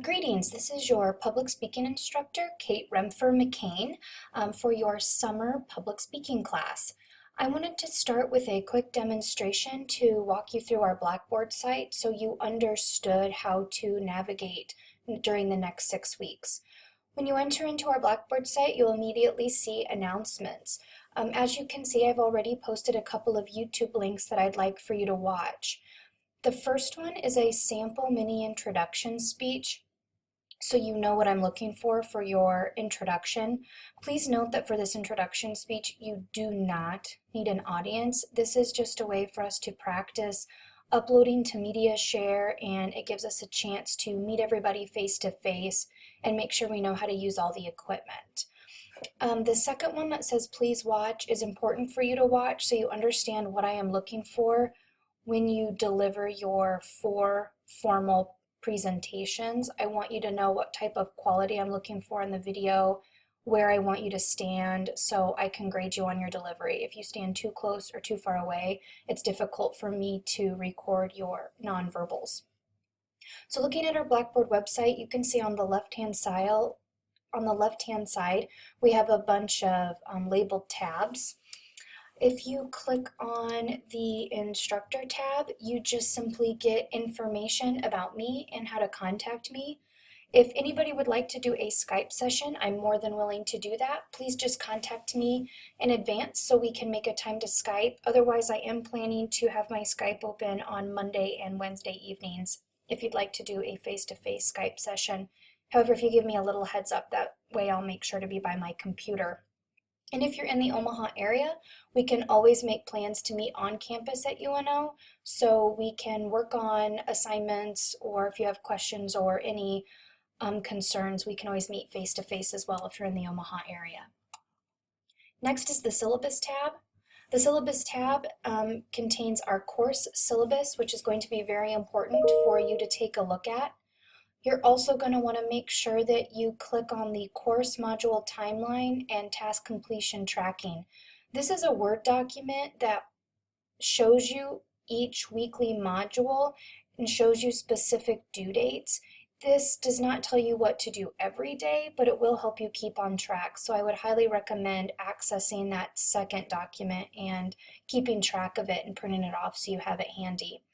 Greetings, this is your public speaking instructor, Kate Remfer McCain, for your summer public speaking class. I wanted to start with a quick demonstration to walk you through our Blackboard site so you understood how to navigate during the next 6 weeks. When you enter into our Blackboard site, you'll immediately see announcements. As you can see, I've already posted a couple of YouTube links that I'd like for you to watch. The first one is a sample mini introduction speech, so you know what I'm looking for your introduction. Please note that for this introduction speech, you do not need an audience. This is just a way for us to practice uploading to MediaShare, and it gives us a chance to meet everybody face to face and make sure we know how to use all the equipment. The second one that says please watch is important for you to watch so you understand what I am looking for when you deliver your 4 formal presentations. I want you to know what type of quality I'm looking for in the video, where I want you to stand so I can grade you on your delivery. If you stand too close or too far away, it's difficult for me to record your nonverbals. So looking at our Blackboard website, you can see on the left-hand side, we have a bunch of labeled tabs. If you click on the instructor tab, you just simply get information about me and how to contact me. If anybody would like to do a Skype session, I'm more than willing to do that. Please just contact me in advance so we can make a time to Skype. Otherwise, I am planning to have my Skype open on Monday and Wednesday evenings if you'd like to do a face-to-face Skype session. However, if you give me a little heads up, that way I'll make sure to be by my computer. And if you're in the Omaha area, we can always make plans to meet on campus at UNO so we can work on assignments, or if you have questions or any concerns, we can always meet face to face as well if you're in the Omaha area. Next is the syllabus tab. The syllabus tab contains our course syllabus, which is going to be very important for you to take a look at. You're also going to want to make sure that you click on the course module timeline and task completion tracking. This is a Word document that shows you each weekly module and shows you specific due dates. This does not tell you what to do every day, but it will help you keep on track. So I would highly recommend accessing that second document and keeping track of it and printing it off so you have it handy.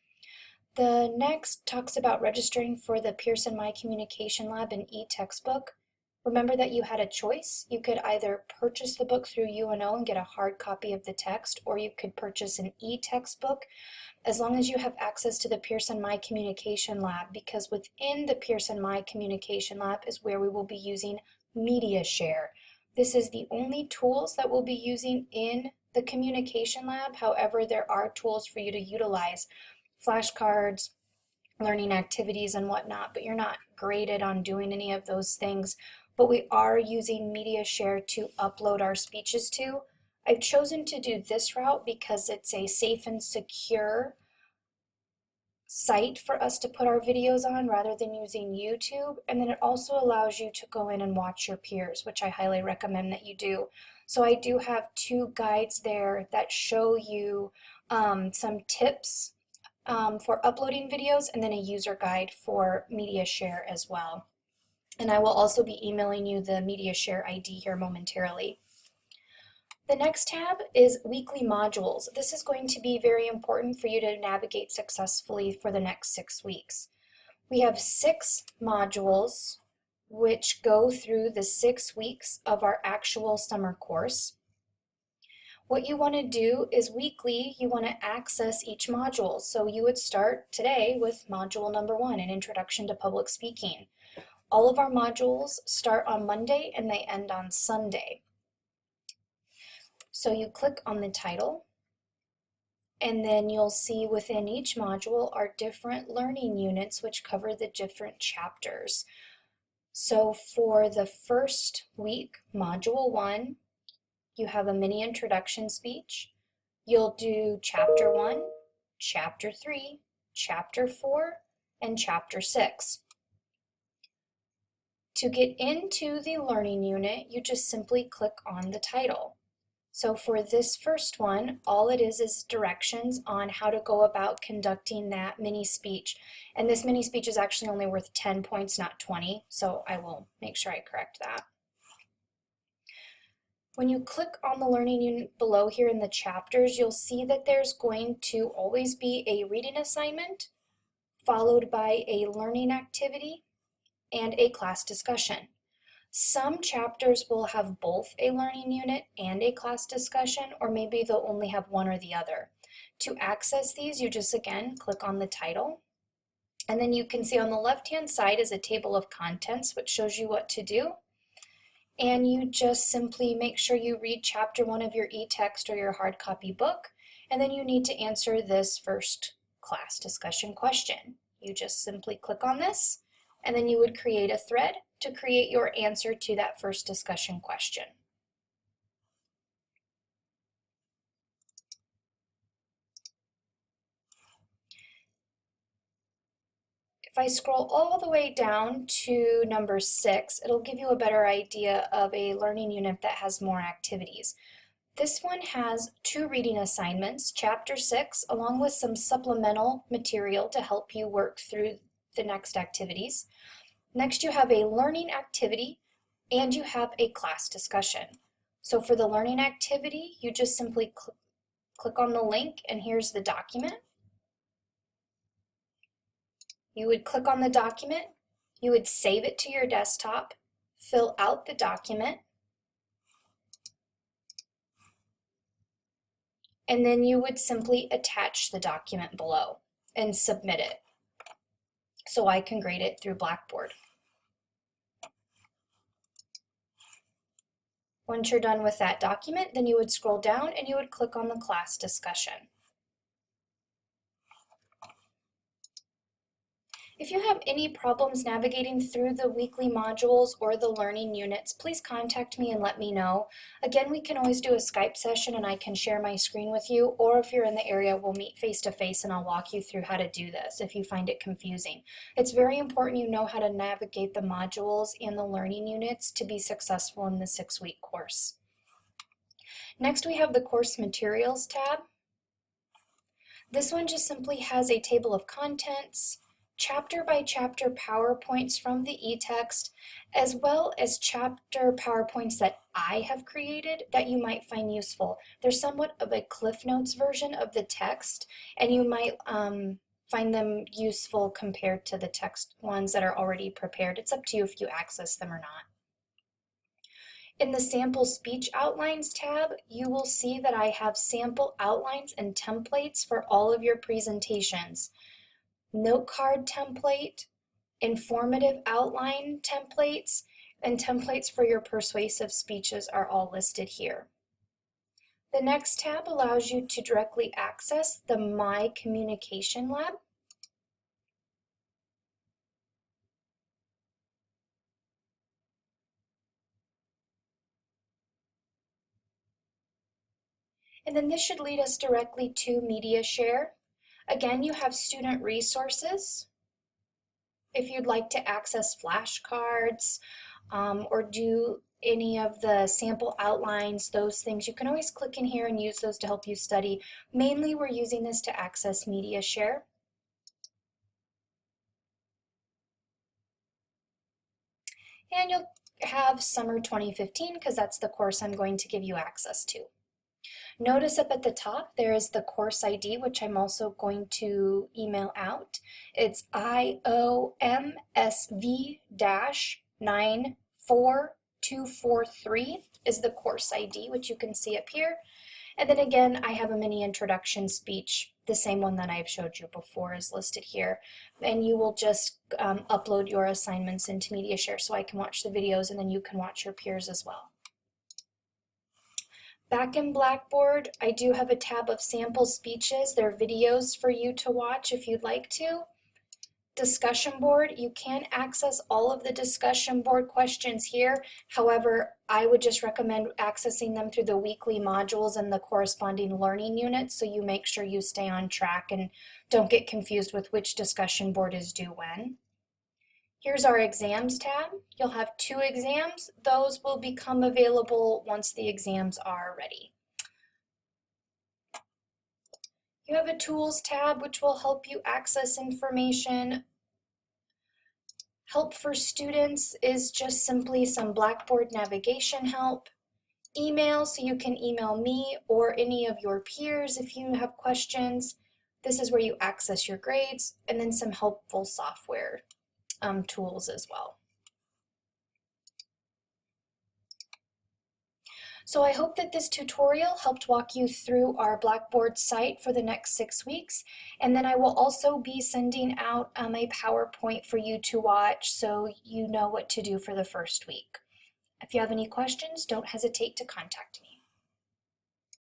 The next talks about registering for the Pearson My Communication Lab and e-textbook. Remember that you had a choice. You could either purchase the book through UNO and get a hard copy of the text, or you could purchase an e-textbook as long as you have access to the Pearson My Communication Lab, because within the Pearson My Communication Lab is where we will be using MediaShare. This is the only tools that we'll be using in the Communication Lab. However, there are tools for you to utilize, flashcards, learning activities, and whatnot, but you're not graded on doing any of those things. But we are using MediaShare to upload our speeches to. I've chosen to do this route because it's a safe and secure site for us to put our videos on rather than using YouTube, and then it also allows you to go in and watch your peers, which I highly recommend that you do. So I do have 2 guides there that show you some tips for uploading videos, and then a user guide for MediaShare as well. And I will also be emailing you the MediaShare ID here momentarily. The next tab is weekly modules. This is going to be very important for you to navigate successfully for the next 6 weeks. We have 6 modules which go through the 6 weeks of our actual summer course. What you want to do is weekly, you want to access each module. So you would start today with module number 1, an introduction to public speaking. All of our modules start on Monday and they end on Sunday. So you click on the title, and then you'll see within each module are different learning units which cover the different chapters. So for the first week, module 1, you have a mini introduction speech. You'll do chapter 1, chapter 3, chapter 4, and chapter 6. To get into the learning unit, you just simply click on the title. So for this first one, all it is directions on how to go about conducting that mini speech. And this mini speech is actually only worth 10 points, not 20, so I will make sure I correct that. When you click on the learning unit below here in the chapters, you'll see that there's going to always be a reading assignment, followed by a learning activity, and a class discussion. Some chapters will have both a learning unit and a class discussion, or maybe they'll only have one or the other. To access these, you just again click on the title, and then you can see on the left-hand side is a table of contents, which shows you what to do. And you just simply make sure you read chapter 1 of your e-text or your hard copy book, and then you need to answer this first class discussion question. You just simply click on this, and then you would create a thread to create your answer to that first discussion question. If I scroll all the way down to number 6, it'll give you a better idea of a learning unit that has more activities. This one has 2 reading assignments, chapter 6, along with some supplemental material to help you work through the next activities. Next, you have a learning activity and you have a class discussion. So for the learning activity, you just simply click on the link, and here's the document. You would click on the document, you would save it to your desktop, fill out the document, and then you would simply attach the document below and submit it so I can grade it through Blackboard. Once you're done with that document, then you would scroll down and you would click on the class discussion. If you have any problems navigating through the weekly modules or the learning units, please contact me and let me know. Again, we can always do a Skype session and I can share my screen with you, or if you're in the area, we'll meet face-to-face and I'll walk you through how to do this if you find it confusing. It's very important you know how to navigate the modules and the learning units to be successful in the 6-week course. Next, we have the Course Materials tab. This one just simply has a table of contents, chapter by chapter PowerPoints from the e-text, as well as chapter PowerPoints that I have created that you might find useful. They're somewhat of a Cliff Notes version of the text, and you might find them useful compared to the text ones that are already prepared. It's up to you if you access them or not. In the Sample Speech Outlines tab, you will see that I have sample outlines and templates for all of your presentations. Note card template, informative outline templates, and templates for your persuasive speeches are all listed here. The next tab allows you to directly access the My Communication Lab. And then this should lead us directly to Media Share. Again, you have student resources. If you'd like to access flashcards or do any of the sample outlines, those things, you can always click in here and use those to help you study. Mainly, we're using this to access Media Share. And you'll have Summer 2015 because that's the course I'm going to give you access to. Notice up at the top there is the course ID, which I'm also going to email out. It's IOMSV-94243 is the course ID, which you can see up here. And then again, I have a mini introduction speech. The same one that I've showed you before is listed here. And you will just upload your assignments into MediaShare so I can watch the videos and then you can watch your peers as well. Back in Blackboard, I do have a tab of sample speeches. There are videos for you to watch if you'd like to. Discussion board, you can access all of the discussion board questions here. However, I would just recommend accessing them through the weekly modules and the corresponding learning units so you make sure you stay on track and don't get confused with which discussion board is due when. Here's our exams tab. You'll have 2 exams. Those will become available once the exams are ready. You have a Tools tab, which will help you access information. Help for students is just simply some Blackboard navigation help. Email, so you can email me or any of your peers if you have questions. This is where you access your grades, and then some helpful software tools as well. So I hope that this tutorial helped walk you through our Blackboard site for the next 6 weeks. And then I will also be sending out a PowerPoint for you to watch so you know what to do for the first week. If you have any questions, don't hesitate to contact me.